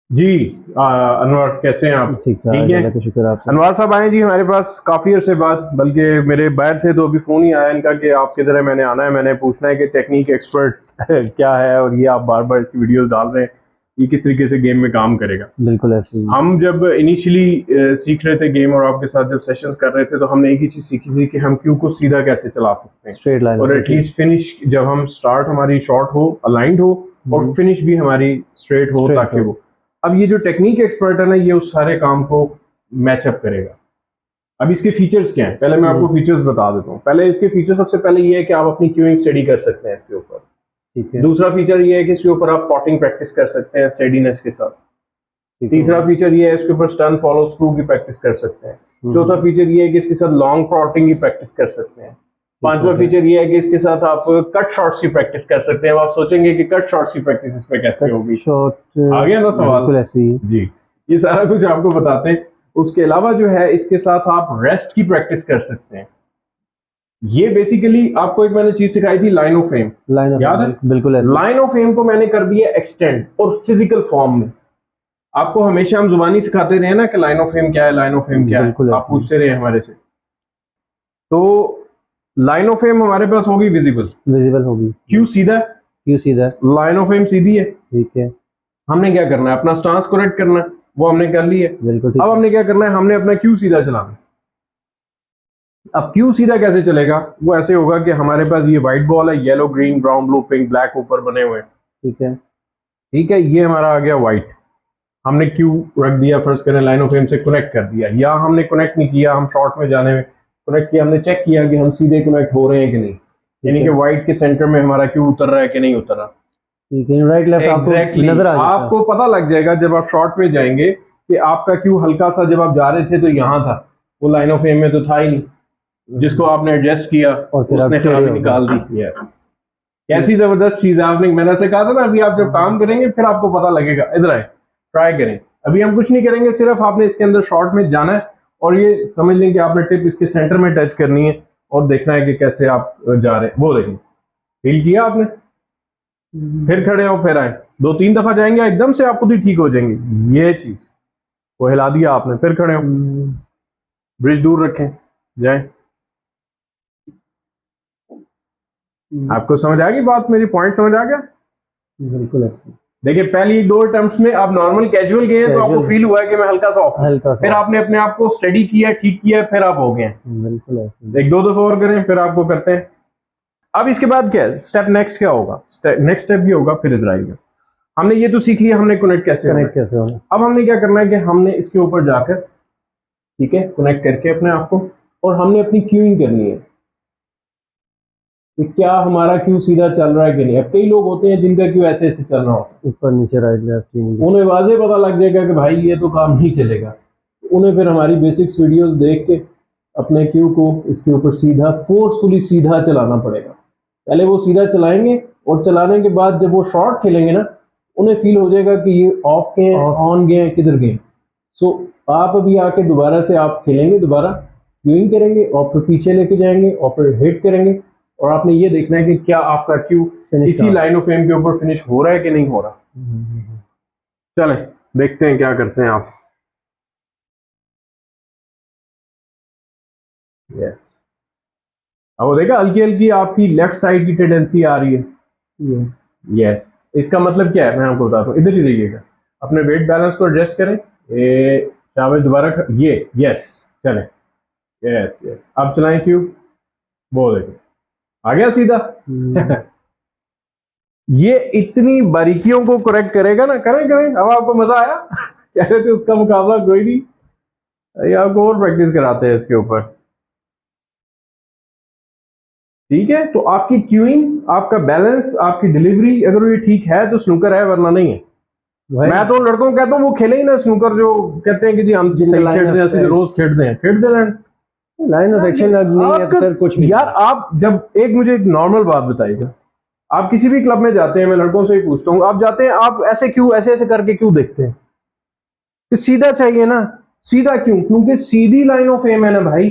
जी। अनवर कैसे हैं आप? ठीक ठाक, ठीक है। अल्लाह का शुक्र आपसे। अनवर साहब आए जी हमारे पास काफ़ी अरसे बाद, बल्कि मेरे बाहर थे तो अभी फ़ोन ही आया इनका कि आप किधर है, मैंने आना है, मैंने पूछना है कि टेक्निक एक्सपर्ट क्या है, और ये आप बार बार इसकी वीडियोस डाल रहे हैं, ये किस तरीके से गेम में काम करेगा। बिल्कुल ऐसे ही। हम जब इनिशियली सीख रहे थे गेम और आपके साथ जब सेशंस कर रहे थे तो हमने एक ही चीज़ सीखी थी कि हम क्यू को सीधा कैसे चला सकते हैं, स्ट्रेट लाइन और से ठीक। एटलीस्ट फिनिश जब हम स्टार्ट हमारी शॉर्ट हो, अलाइंड हो, और फिनिश भी हमारी स्ट्रेट हो, स्ट्रेट ताकि हो। वो अब ये जो टेक्निक एक्सपर्ट है ना, ये उस सारे काम को मैचअप करेगा। अब इसके फीचर्स क्या हैं, पहले मैं आपको फीचर्स बता देता हूँ। पहले इसके फीचर, सबसे पहले ये है कि आप अपनी क्यूइंग स्टडी कर सकते हैं इसके ऊपर। ठीक है। दूसरा फीचर ये है कि इसके ऊपर आप पॉटिंग प्रैक्टिस कर सकते हैं स्टेडीनेस के साथ। ठीक तीसरा है। फीचर ये है इसके ऊपर स्टन फॉलो स्क्रू की प्रैक्टिस कर सकते हैं। चौथा फीचर ये है कि इसके साथ लॉन्ग पॉटिंग की प्रैक्टिस कर सकते हैं। पांचवा फीचर ये है कि इसके साथ आप कट शॉट्स की प्रैक्टिस कर सकते हैं। अब आप सोचेंगे कि कट शॉट्स की प्रैक्टिस इसमें कैसे होगी, शॉट आ गया ना सवाल? बिल्कुल ऐसे ही। जी, ये सारा कुछ आपको बताते हैं। उसके अलावा जो है इसके साथ आप रेस्ट की प्रैक्टिस कर सकते हैं। ये बेसिकली आपको एक मैंने चीज सिखाई थी, line of fame, line of याद है? बिल्कुल ऐसे। लाइन ऑफ फेम को मैंने कर दिया एक्सटेंड और फिजिकल फॉर्म में। आपको हमेशा हम जुबानी सिखाते रहे ना कि लाइन ऑफ फेम क्या है, लाइन ऑफ फेम क्या है, बिल्कुल आप ऐसे ही। पूछते रहे हमारे से। तो लाइन ऑफ फेम हमारे पास होगी विजिबल, विजिबल होगी। क्यू सीधा, क्यू सीधा। लाइन ऑफ फेम सीधी है। ठीक है। हमने क्या करना है, अपना स्टांस करेक्ट करना है, वो हमने कर लिया। बिल्कुल ठीक अब है। हमने क्या करना है, हमने अपना क्यू सीधा चलाना है। अब क्यू सीधा कैसे चलेगा? वो ऐसे होगा कि हमारे पास ये व्हाइट बॉल है, yellow green brown blue pink black ऊपर बने हुए हैं। ठीक है। ठीक है, ये हमारा आ गया व्हाइट। हमने क्यू रख दिया, फर्स्ट करें लाइन ऑफ फेम से कनेक्ट कर दिया, या हमने कनेक्ट नहीं किया, हम शॉर्ट में जाने में कनेक्ट किया, हमने चेक किया कि हम सीधे कनेक्ट हो रहे हैं कि नहीं, यानी कि व्हाइट के सेंटर में हमारा क्यू उतर रहा है कि नहीं उतर रहा। ठीक है, राइट लेफ्ट आपको एग्जैक्टली नजर आ जाता है। आपको पता लग जाएगा जब आप शॉर्ट में जाएंगे कि आपका क्यू हल्का सा, जब आप जा रहे थे तो यहाँ था, वो लाइन ऑफ फेम में तो था ही नहीं, जिसको आपने एडजस्ट किया और फिर आप उसने टेढ़े खराबी हो गए। निकाल दी। यस, कैसी जबरदस्त चीज है। आपने, मैंने आपसे कहा था ना, अभी आप जब काम करेंगे फिर आपको पता लगेगा। इधर आए, ट्राई करें। अभी हम कुछ नहीं करेंगे, सिर्फ आपने इसके अंदर शॉर्ट में जाना है और ये समझ लें कि आपने टिप इसके सेंटर में टच करनी है और देखना है कि कैसे आप जा रहे हैं। वो देखिए, फील किया आपने? फिर खड़े हो, फिर आए, दो तीन दफा जाएंगे, एकदम से आप खुद ही ठीक हो जाएंगे। ये चीज वो हिला दिया आपने, फिर खड़े हो, ब्रिज दूर रखें, जाए। आपको समझ आ गई बात मेरी? पॉइंट समझ आ गया? बिल्कुल ऐसे। देखिए, पहली दो अटेम्प्ट्स में आप नॉर्मल कैजुअल गए हैं तो आपको फील हुआ है कि मैं हल्का सा ऑफ हूं। हल्का सा। फिर आपने अपने आप को स्टडी किया, ठीक किया, फिर आप हो गए। बिल्कुल ऐसे। एक दो दफा और करें, फिर आपको करते हैं। अब इसके बाद क्या है स्टेप, नेक्स्ट क्या होगा? नेक्स्ट स्टेप भी होगा, फिर इधर आएगा। हमने ये तो सीख लिया, हमने कनेक्ट कैसे होना है। कनेक्ट कैसे होना। अब हमने क्या करना है कि हमने इसके ऊपर जाकर, ठीक है, कनेक्ट करके अपने आप को, और हमने अपनी क्यूइंग करनी है कि क्या हमारा क्यू सीधा चल रहा है कि नहीं। अब कई लोग होते हैं जिनका क्यू ऐसे ऐसे चल रहा होता है, ऊपर नीचे राइट लेफ्ट, उन्हें वाजे पता लग जाएगा कि भाई ये तो काम नहीं चलेगा। उन्हें फिर हमारी बेसिक्स वीडियोस देख के अपने क्यू को इसके ऊपर सीधा, फोर्सफुली सीधा चलाना पड़ेगा। पहले वो सीधा चलाएंगे और चलाने के बाद जब वो शॉर्ट खेलेंगे ना, उन्हें फील हो जाएगा कि ये ऑफ गए, ऑन गए, किधर गए। सो आप अभी आके दोबारा से आप खेलेंगे, दोबारा क्यूइंग करेंगे और फिर पीछे लेके जाएंगे और फिर हिट करेंगे, और आपने ये देखना है कि क्या आपका क्यू इसी लाइन ऑफ फेम के ऊपर फिनिश हो रहा है कि नहीं हो रहा। चलें देखते हैं क्या करते हैं आप। यस, अब वो देखा, हल्की हल्की आपकी लेफ्ट साइड की टेंडेंसी आ रही है। यस। यस, इसका मतलब क्या है मैं आपको बताता हूँ, इधर ही रहिएगा। अपने वेट बैलेंस को एडजस्ट करें, ये शाबाश, दोबारा ये, यस, चलें, यस यस। अब चलाएं क्यूब, वो देखिए आ गया सीधा। ये इतनी बारीकियों को करेक्ट करेगा ना, करें करें। अब आपको मजा आया? कह रहे थे उसका मुकाबला कोई नहीं, ये आपको और प्रैक्टिस कराते हैं इसके ऊपर। ठीक है, तो आपकी क्यूइंग, आपका बैलेंस, आपकी डिलीवरी अगर ये ठीक है तो स्नूकर है, वरना नहीं है। मैं तो लड़कों को कहता हूँ वो खेले ही ना स्नूकर, जो कहते हैं कि जी हम सही खेलते हैं, ऐसे रोज खेलते हैं, खेल दे रहे। लाइन ऑफ एक्शन नहीं है तो फिर कुछ भी यार आप जब, एक मुझे एक नॉर्मल बात बताइएगा, आप किसी भी क्लब में जाते हैं, मैं लड़कों से ही पूछता हूँ, आप जाते हैं, आप ऐसे क्यों, ऐसे ऐसे करके क्यों देखते हैं कि सीधा चाहिए ना? सीधा क्यों? क्योंकि सीधी लाइन ऑफ फेम है ना भाई।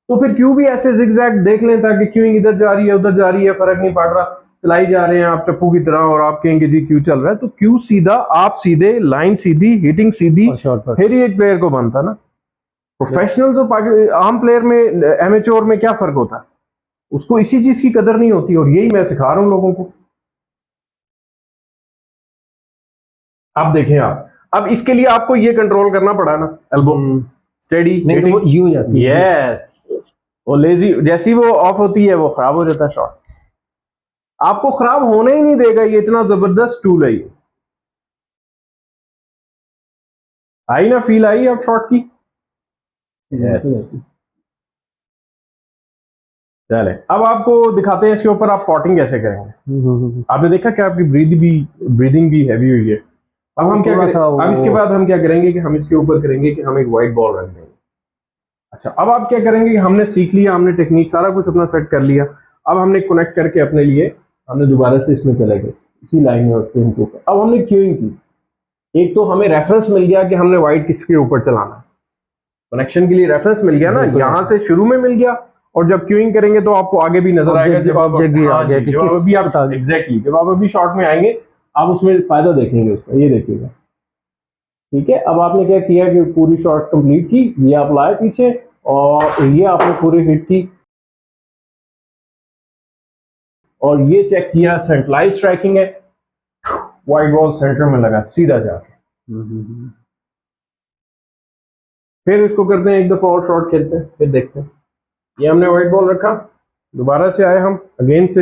तो फिर क्यों भी ऐसे जिगजैग देख लें ताकि क्यों इधर जा रही है उधर जा रही है, फर्क नहीं पड़ रहा। चलाई जा रहे हैं आप चप्पू की तरह और आप कहेंगे जी क्यू चल रहा है, तो क्यू सीधा, आप सीधे, लाइन सीधी, हिटिंग सीधी, और शॉर्ट पर फिर ही एक प्लेयर को बनता ना। प्रोफेशनल्स और आम प्लेयर में, एमेच्योर में क्या फर्क होता है? उसको इसी चीज की कदर नहीं होती, और यही मैं सिखा रहा हूं लोगों को। अब देखें आप, अब इसके लिए आपको ये कंट्रोल करना पड़ा ना, एल्बो स्टेडी, नहीं तो वो यूं जाती है। यस, वो लेजी, जैसी वो ऑफ होती है वो खराब हो जाता है शॉट। आपको खराब होने ही नहीं देगा, ये इतना जबरदस्त टूल है ये। आई ना फील आई अब शॉट की? यस। चले, अब आपको दिखाते हैं इसके ऊपर आप पॉटिंग कैसे करेंगे। आपने देखा कि आपकी ब्रीदिंग भी हैवी हुई है। अब हम क्या करें, अब इसके बाद हम क्या करेंगे कि हम इसके ऊपर करेंगे कि हम एक वाइट बॉल रख देंगे। अच्छा, अब आप क्या करेंगे कि हमने सीख लिया, हमने टेक्निक सारा कुछ अपना सेट कर लिया। अब हमने कनेक्ट करके अपने लिए हमने दोबारा से इसमें चले गए, इसी लाइन में उसके ऊपर। अब हमने क्यूइंग की, एक तो हमें रेफरेंस मिल गया कि हमने वाइट किसके ऊपर चलाना है, कनेक्शन के लिए रेफरेंस मिल गया ना, यहाँ से शुरू में मिल गया। और जब क्यूइंग करेंगे तो आपको आगे भी नजर आएगा, जब आप एग्जैक्टली जब आप अभी शॉट में आएंगे आप उसमें फायदा देखेंगे उसका, ये देखिएगा। ठीक है, अब आपने क्या किया कि पूरी शॉट कंप्लीट की, ये आप लाए पीछे और ये आपने पूरी हिट की, और ये चेक किया सेंट्रलाइज स्ट्राइकिंग है, वाइट बॉल सेंटर में लगा सीधा जाके। फिर इसको करते हैं एक दफा और शॉट खेलते हैं, फिर देखते हैं। ये हमने वाइट बॉल रखा, दोबारा से आए हम अगेन से,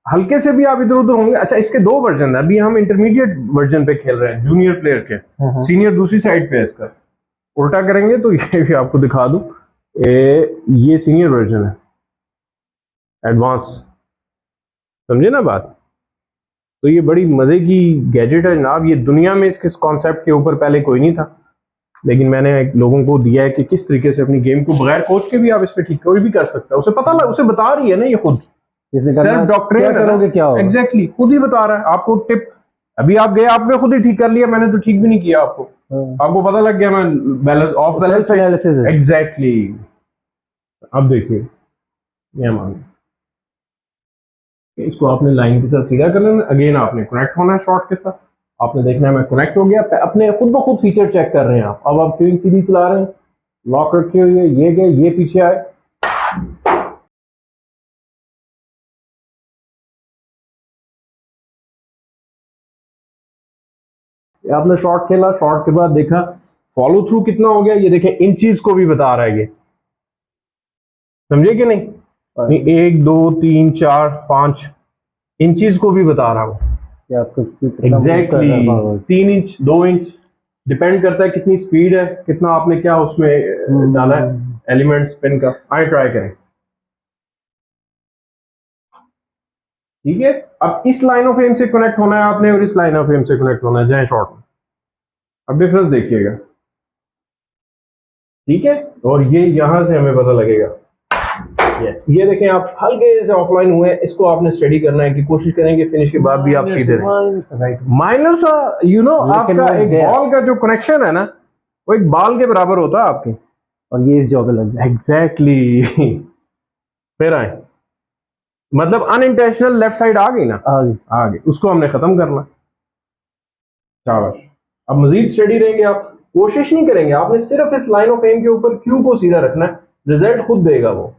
हल्के से भी आप इधर उधर होंगे। अच्छा, इसके दो वर्जन है, अभी हम इंटरमीडिएट वर्जन पे खेल रहे हैं, जूनियर प्लेयर के, सीनियर दूसरी साइड पे है इसका। उल्टा करेंगे तो ये भी आपको दिखा दूं, ये सीनियर वर्जन है, एडवांस, समझे ना बात। तो ये बड़ी मजे की गैजेट है जनाब, ये दुनिया में इसके कॉन्सेप्ट के ऊपर पहले कोई नहीं था, लेकिन मैंने लोगों को दिया है कि किस तरीके से अपनी गेम को बगैर कोच के भी आप इस पे ठीक, कोई भी कर सकता है। उसे पता लग, उसे बता रही है ना ये खुद, सेल्फ डॉक्ट्रिन करोगे क्या होगा, एग्जैक्टली खुद ही बता रहा है आपको टिप। अभी आप गए, आपने खुद ही ठीक कर लिया, मैंने तो ठीक भी नहीं किया आपको, आपको पता लग गया मैं balance of balance analysis, exactly. अब देखिए, ये मान इसको आपने लाइन के साथ सीधा कर लेना, अगेन आपने कनेक्ट होना है शॉट के साथ, आपने देखना है मैं कनेक्ट हो गया, अपने खुद ब खुद फीचर चेक कर रहे हैं आप। अब आप क्यूइंग सीधी चला रहे हैं, लॉक रखे हुए, ये गए, ये पीछे आए, आपने शॉट खेला, शॉट के बाद देखा फॉलो थ्रू कितना हो गया, ये देखें इंचेस को भी बता रहा है ये, समझे कि नहीं? 1 2 3 4 5 इंचेस को भी बता रहा हूं, एग्जैक्टली 3 इंच 2 इंच, डिपेंड करता है कितनी स्पीड है, कितना आपने क्या उसमें डाला है एलिमेंट स्पिन का। आए ट्राई करें, ठीक है। अब इस लाइन ऑफ एम से कनेक्ट होना है आपने, और इस लाइन ऑफ एम से कनेक्ट होना है, जाए शॉर्ट में। अब डिफरेंस देखिएगा, ठीक है, और ये यहां से हमें पता लगेगा। यस, ये देखें आप हल्के से ऑफलाइन हुए, इसको आपने स्टडी करना है कि कोशिश करेंगे फिनिश के बाद भी आप सीधे रहें। माइनर सा, यू नो, आपका एक बॉल का जो कनेक्शन है ना, वो एक बॉल के बराबर होता है आपके, और ये इस जॉब पे लग जाए, एग्जैक्टली। फिर आए, मतलब अनइंटेंशनल लेफ्ट साइड आ गई ना, आ गई, उसको हमने खत्म करना। शाबाश। अब मजीद स्टडी रहेंगे आप, कोशिश नहीं करेंगे, आपने सिर्फ इस लाइन ऑफ एम के ऊपर क्यू को सीधा रखना है, रिजल्ट खुद देगा वो।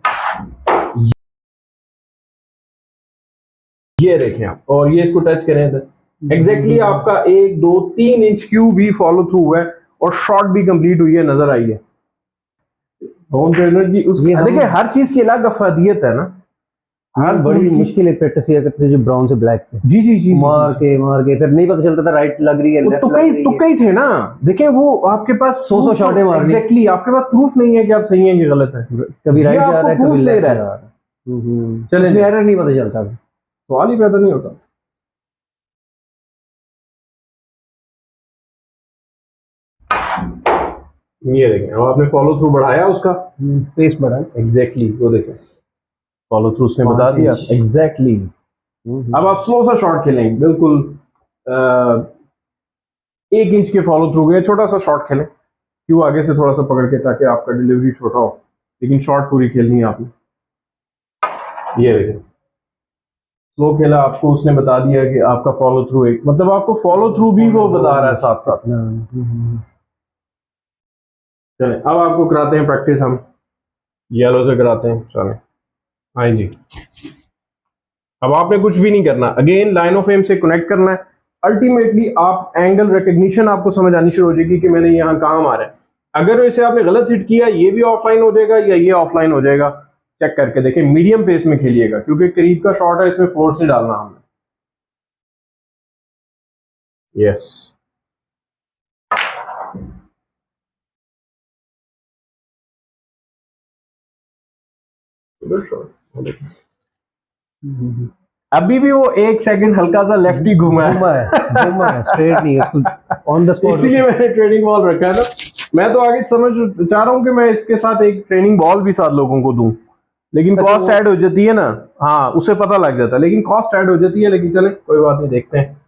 ये देखें आप, और ये इसको टच करें तो एग्जैक्टली आपका 1 2 3 इंच क्यू भी फॉलो थ्रू हुआ है, और शॉट भी कंप्लीट हुई है, नजर आई है। होम ट्रेनर जी उसकी देखिए, हर चीज की अलग अफादियत है ना, हर बड़ी मुश्किल है प्रैक्टिस किया करते थे जो ब्राउन से ब्लैक पे, जी जी जी, मार के फिर नहीं पता चलता था राइट लग रही है, तुक्के ही थे ना। देखें वो आपके पास 100 शॉटें मार, एग्जैक्टली आपके पास प्रूफ नहीं है कि आप सही हैं कि गलत है, कभी राइट जा रहा है कभी लेफ्ट जा रहा है, चले एरर नहीं पता चलता, सवाल ही पैदा नहीं होता। ये देखें, अब आपने फॉलो थ्रू बढ़ाया, उसका पेस बढ़ा, एग्जैक्टली वो देखें फॉलो थ्रू उसने बता दिया, एग्जैक्टली। अब आप स्लो सा शॉट खेलेंगे, बिल्कुल 1 इंच के फॉलो थ्रू गए, छोटा सा शॉट खेलें, क्यों आगे से थोड़ा सा पकड़ के, ताकि आपका डिलीवरी छोटा हो, लेकिन शॉट पूरी खेलनी है आपने। ये देखें, स्लो खेला आपको, उसने बता दिया कि आपका फॉलो थ्रू एक, मतलब आपको फॉलो थ्रू भी वो बता रहा है साथ साथ। चले अब आपको कराते हैं प्रैक्टिस, हम येलो से कराते हैं। चले हाँ जी, अब आपने कुछ भी नहीं करना, अगेन लाइन ऑफ एम से कनेक्ट करना है। अल्टीमेटली आप एंगल रिकग्निशन आपको समझ आनी शुरू हो जाएगी कि मैंने यहाँ कहाँ मारा है। अगर वैसे आपने गलत हिट किया, ये भी ऑफलाइन हो जाएगा या ये ऑफलाइन हो जाएगा, चेक करके देखें। मीडियम पेस में खेलिएगा क्योंकि करीब का शॉट है, इसमें फोर्स नहीं डालना हमने। यस अभी भी वो 1 सेकंड हल्का सा लेफ्ट ही घूमा है स्ट्रेट नहीं है, ऑन द स्पॉट। इसीलिए मैंने ट्रेनिंग बॉल रखा है ना। मैं तो आगे समझ चाह रहा हूँ कि मैं इसके साथ एक ट्रेनिंग बॉल भी साथ लोगों को दूं, लेकिन कॉस्ट ऐड हो जाती है ना। हाँ, उसे पता लग जाता है, लेकिन कॉस्ट ऐड हो जाती है। लेकिन चले कोई बात नहीं, देखते हैं।